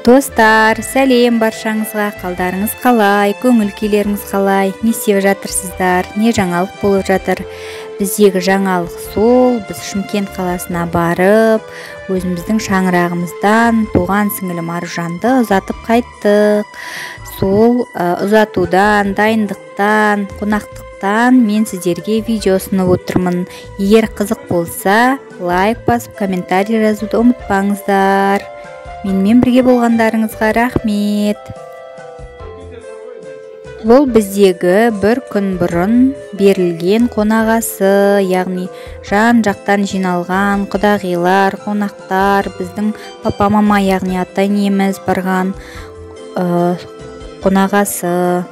Достар, сәлем баршаңызға, қалдарыңыз қалай, көңіл күйлеріңіз қалай, не істеп жатырсыздар, не жаңалық болып жатыр? Біздегі жаңалық сол, біз Шымкент қаласына барып, өзіміздің шаңырағымыздан туған сіңілім Аружанды ұзатып қайттық. Сол ұзатудан, дайындықтан, қонақтықтан мен сіздерге видео ұсынып отырмын. Егер қызық болса, лайк басып, комментарий жазуды ұмытпаңыздар. Менімен бірге болғандарыңызға рахмет. Бұл біздегі бір күн бұрын берілген қонағасы, яғни жан жақтан жиналған құдағилар, қонақтар, біздің папа мама, яғни ата енеміз барған қонағасы.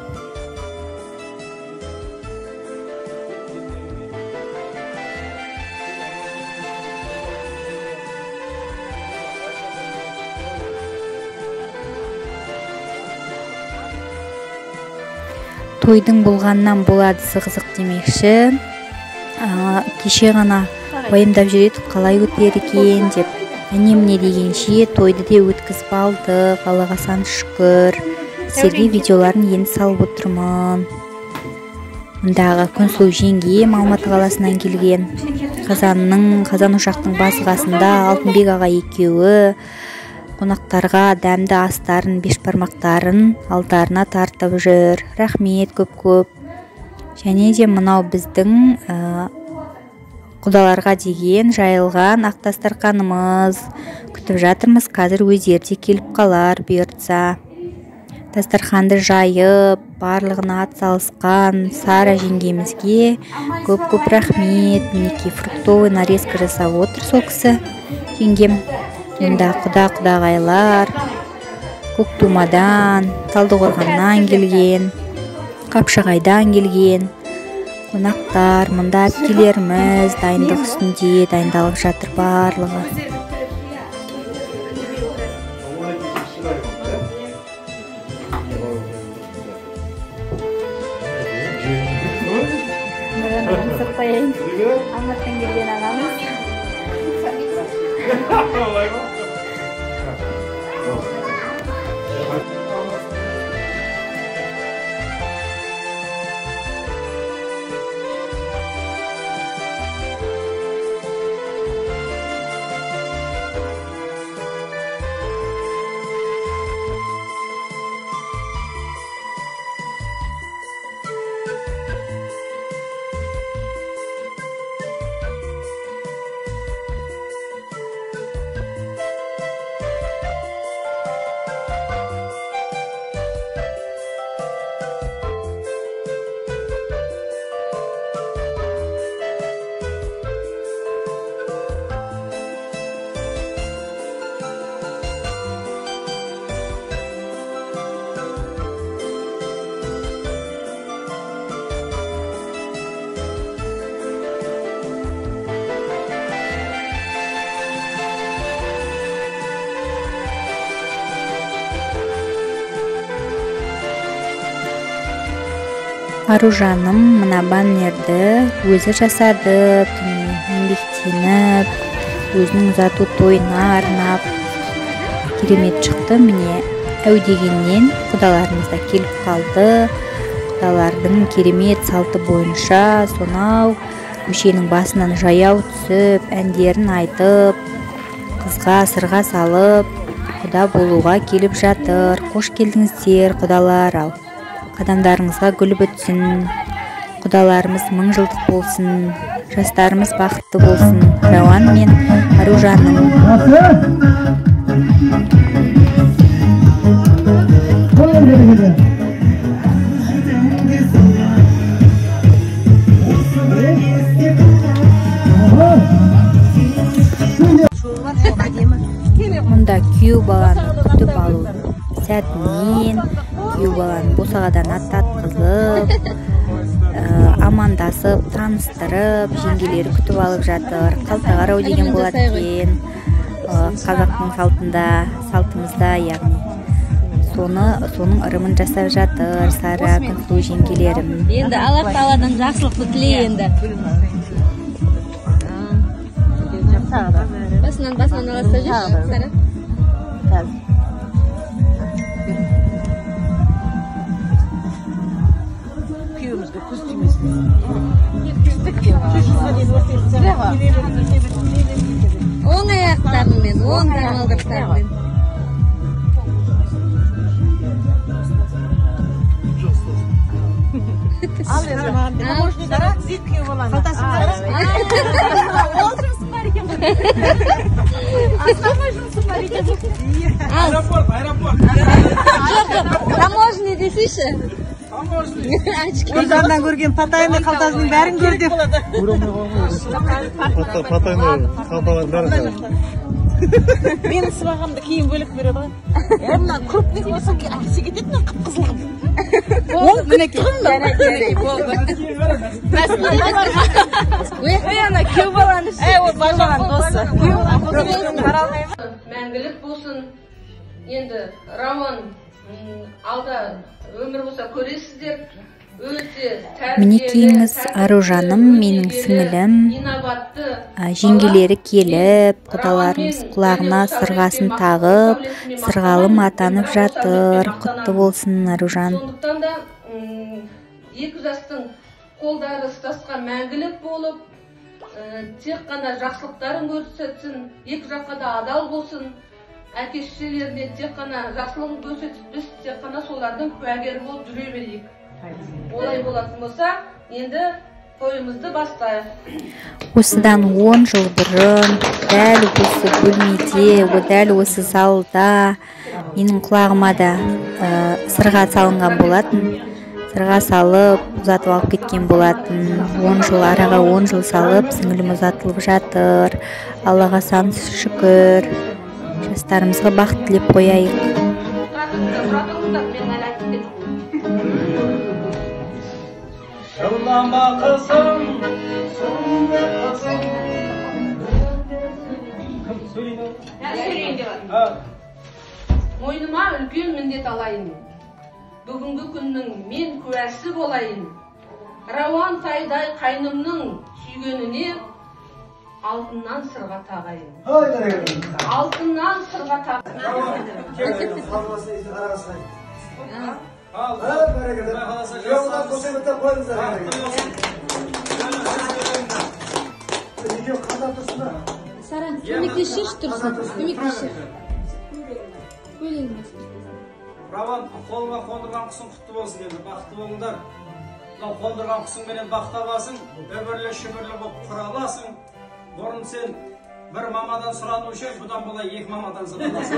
Тойдың болғаннан болады қызық демекші. Кеше ғана уайымдап жүретіп қалай өтер екен деп. Әне-міне дегенше тойды де өткізіп алдық. Аллаға сан шүкір. Сізге видеоларын енді салып отырмын. Мұндағы Күнсұлу жеңгем Алматы қаласынан келген. Қазан ошақтың басы қасында Алтынбек аға екеуі қонақтарға дәмді астарын, бешбармақтарын алдарына тартып жүр. Рахмет көп-көп. Және де мынау біздің құдаларға деген жайылған ақ дастарханымыз. Күтіп жатырмыз, қазір өздері де келіп қалар бұйыртса. Дастарханды жайып, барлығына атсалысқан Сара жеңгемізге көп-көп рахмет. Мінекей фруктовый нарезка жасап отыр сол кісі жеңгем. Мұнда құда-құдағайлар, Көктумадан, Талдықорғаннан келген, Қапшағайдан келген қонақтар, мұнда әпкелеріміз дайындық үстінде, дайындалып жатыр барлығы. Алматтан келген ағамыз. Аружаным мына баннерді өзі жасады, еңбектеніп, өзінің ұзату тойына арнап керемет шықты. Міне әу дегеннен құдаларымыз да келіп қалды. Құдалардың керемет салты бойынша сонау мүшенің басынан жаяу түсіп, әндерін айтып, қызға сырға салып, құда болуға келіп жатыр. Қош келдіңіздер құдалар, ал қадамдарыңызға гүл бітсін, құдаларымыз мың жылдық болсын, жастарымыз бақытты болсын. Рауан мен Аружаным. Мұнда күйеу баланы күтіп алу сәтінен, күйеу баланы босағадан аттатқызып, амандасып, таныстырып, жеңгелері күтіп алып жатыр. Қалта қарау деген болады екен қазақтың салтымызда, яғни соның ырымын жасап жатыр Сара, Күнсұлу жеңгелерім. Енді Аллах Тағаладан жақсылықты тіле енді. Басынан аласыз Сара. Он аяқтарымен, он дамалдықтарымен. Al yazman. Tamoshnikara zitkiga bo'ladi. Xaltasini qara. Olsun var ekan. Aslan majmusi var ekan. Aeroport. Tamoshni deseyshi. Ko'zlardan ko'rgan Patayning xaltasining barini ko'rdim. Patayning xaltalarning bari. Meni silag'imda keyin bo'lib beradi. Hamma krupnik bo'lsa ki aksi ketadi, qip-qizil. Mineki. Bo'ldi. Yana kim bo'ladi? O balon do'sti. Мәңгілік болсын. Енді Роман алда өмір болса көресіздер. Мінекейіңіз Аружаным, менің сіңілім. Жеңгелері келіп, құдаларымыз құлағына сырғасын тағып, сырғалым атанып жатыр. Құтты болсын, Аружан. Сондықтан да екі жастың қолдары ұстасқан мәңгілік болып, тек қана жақсылықтарын көрсетсін, екі жаққа да адал болсын. Әке-шешелеріне тек қана жақсылығын көрсетіп, біз тек қана солардың куәгері болып жүре берейік. Олай болатын болса, енді тойымызды бастайық. Осыдан 10 жыл бұрын, дәл осы бөлмеде, дәл осы залда менің құлағыма да сырға салынған болатын. Сырға салып, ұзатып алып кеткен болатын. 10 жыл, араға 10 жыл салып, сіңілім ұзатылып жатыр. Аллаға сан шүкір. Жастарымызға бақыт тілеп қояйық. Жылама қызым, сонда қызым. Мойныма үлкен міндет алайын. Бүгінгі күннің мен куәсі болайын. Рауан тайдай қайнымның сүйгеніне алтыннан сырға тағайын. Алтыннан сырға тағайын. Саран, көмектесші тұрсын. Көмектесші. Раван, қолыңа қондырған құсың құтты болсын енді, бақытты болыңдар. Қондырған құсың менен бақыт аласың, өбірлі шүбірлі болып құраласың. Бұрын сен бір мамадан сұрану үшін, бұдан болай 2 мамадан сұранасың.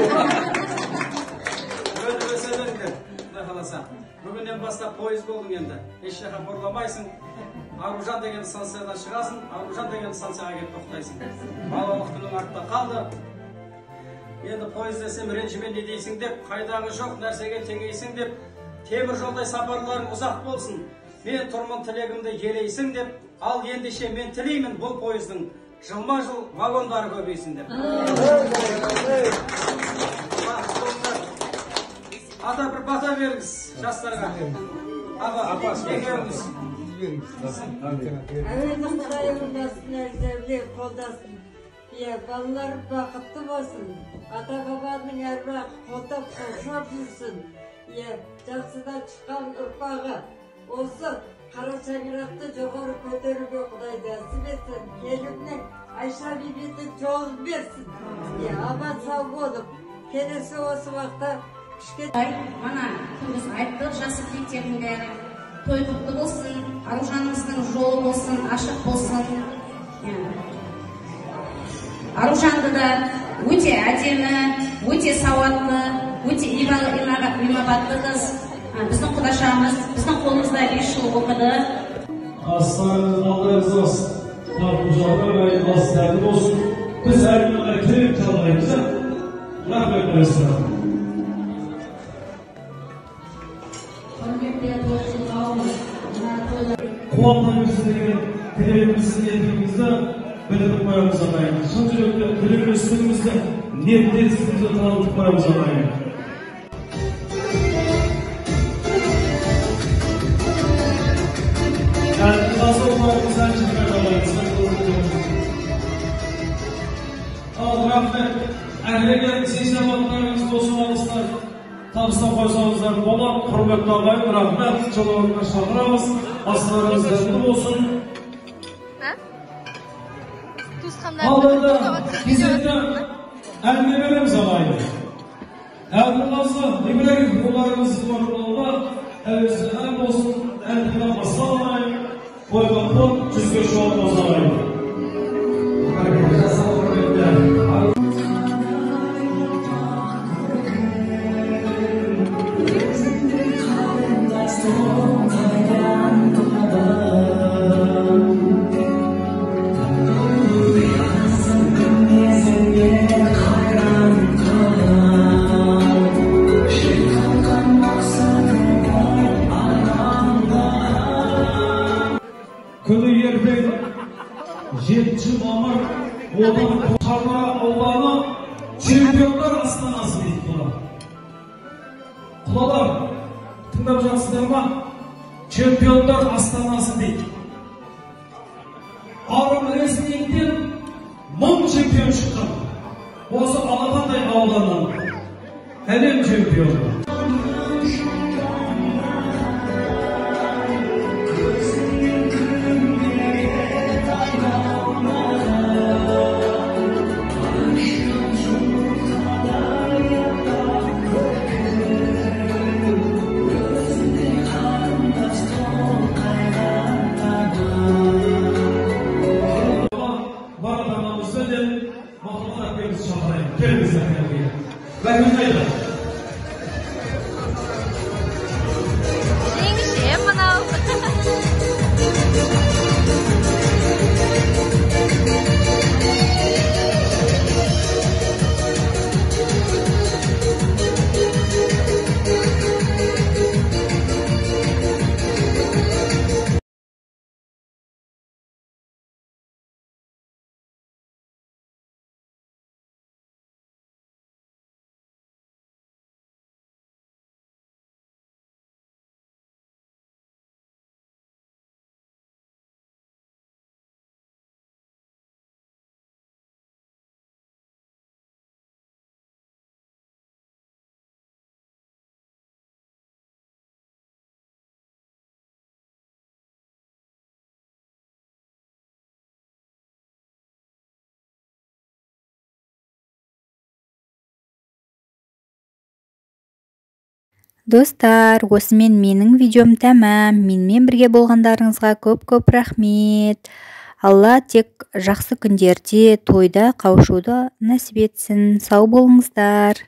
Өді өселеріңдер, құдай қаласа. Бүгіннен бастап пойыз болдың енді. Еш жаққа бұрламайсың. Аружан деген станциядан шығасың, Аружан деген станцияға келіп тоқтайсың. Балалық күнің артта қалды. Енді пойыз десем ренжімен не дейсің деп, қайдағы жоқ нәрсеге теңейсің деп, темір жолдай сапарларың ұзақ болсын. Мен тұрмын тілегімді елейсің деп, ал ендеше мен тілеймін бұл пойыздың жылма-жыл вагондары көбейсін деп. Ата бір бата беріңіз жастарға. Аға, екеуіңіз. Әуелі Құдай ұндасын, әрзәулер қолдасын. Балалар бақытты болсын. Ата-бабаның әрбақ қолдап қоршап жүрсін. Жақсыдан шыққан ұрпағы осы қара шаңырақты жоғары көтеруге Құдай нәсіп етсін. Келіннің Айша бибидің жолын берсін. Аман сау болып, келесі осы уақытта Мана күндіз айттық, жасы тілектердің бәрі той құтты болсын, Аружанымыздың жолы болсын, ашық болсын. Аружанды да өте әдемі, өте сауатты, өте имабатты қыз. Біздің құдашамыз, біздің қолымызда 5 жыл оқыды. Aslanımız Allah razı olsun. Kucağına ve vasıflarını olsun. Biz her gün erkeğe çalmayımıza rahmet versin. Kuanlarımızın dileğimizin yetimizde belirtip koyamız anayın. Sonuçta dileğimizde niyetlerimizde tanıtıp koyamız anayın. Yani fazla olmalarımızdan çıkmak alayımızdan Allah rahmet. Ehle gelip sizle baklarımız olsun alıslar. табыстап қойсаңыздар болады. Құрметті ағайын, рахмет. Жолауына шақырамыз. Астарыңыз дәмді болсын. Алдында кезекті әңгіме береміз ағайын. Әбділқазы Ибрагим оларыңыздың орындауында әуесі ән болсын, әндімен басталмай, қойған қол жүзге шоғын озағайын. Күні ертең 7 мамыр одан Қара ауданы чемпиондар астанасы дейді бұлар. Құлалар, тыңдап жатсыздар ма? Чемпиондар астанасы дейді. Арым рейтингтен 1000 чемпион шыққан. Осы Алақандай ауданынан әлем чемпионы. Достар, осымен менің видеом тәмам. Менімен бірге болғандарыңызға көп рахмет. Алла тек жақсы күндерде, тойда қауышуды нәсіп етсін. Сау болыңыздар.